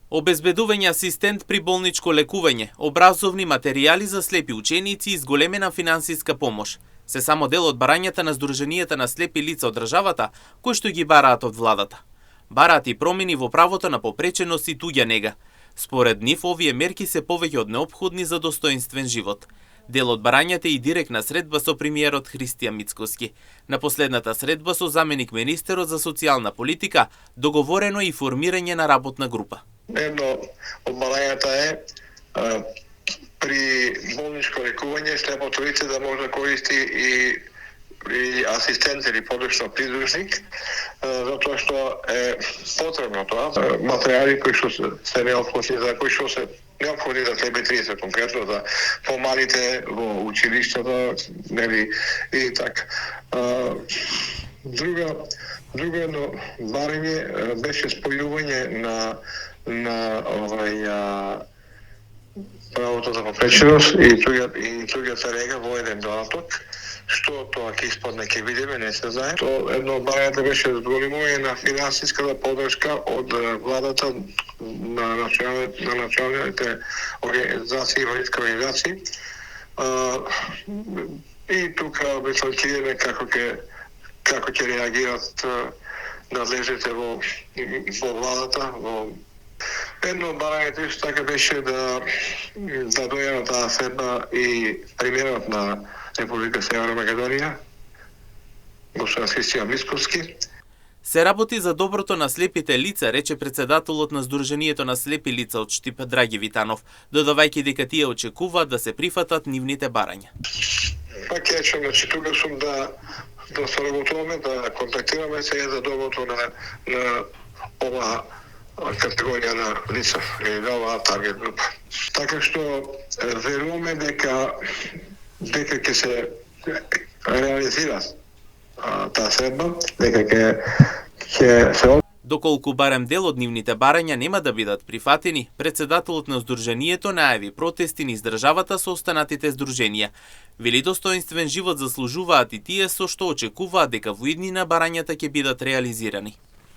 Обезбедување асистент при болничко лекување, образовни материјали за слепи ученици и зголемена финансиска помош. Се само дел од барањата на Сдруженијата на слепи лица од државата, кои што ги бараат од владата. Бараат и промени во правото на попреченост и туѓа нега. Според нив, овие мерки се повеќе од неопходни за достоинствен живот. Дел од барањата и директна средба со премиерот Христијан Мицкоски. На последната средба со заменик министерот за социјална политика договорено и формирање на работна група. Едно од барањата е при болничко лекување слепото лице да може да користи и асистент или подручно придружник, затоа што е потребно тоа. Материјали кои што се неопходни за слепите лица, конкретно за помалите во училиштата, нели, и така. Друго едно барање беше спојување на правото за попреченост и туѓата рега во еден додаток, што тоа ќе испадне, ќе видиме, не се знае. Тоа едно барањето беше зголемување на финансиската поддршка од владата на националните организации и инвалидски организации. И тука мислам како ќе реагират надлежните во владата. Едно од барањето исто така беше да дојде на таа средба и премиерот на Република Северна Македонија, господин Христијан Мицкоски. Се работи за доброто на слепите лица, рече председателот на Сдруженијето на слепи лица од Штип Драги Витанов, додавајќи дека тие очекуваат да се прифатат нивните барања. Пак ќе речем, значи тука сум да соработуваме, да контактираме се за доброто на ова категорија на лица или на оваа таргет група. Така што веруваме дека ќе се реализира таа средба, дека ќе се. Доколку барем дел од нивните барања нема да бидат прифатени, председателот на Сдруженијето најави протести низ државата со останатите здруженија. Вели достоинствен живот заслужуваат и тие со што очекуваат дека во иднина барањата ќе бидат реализирани.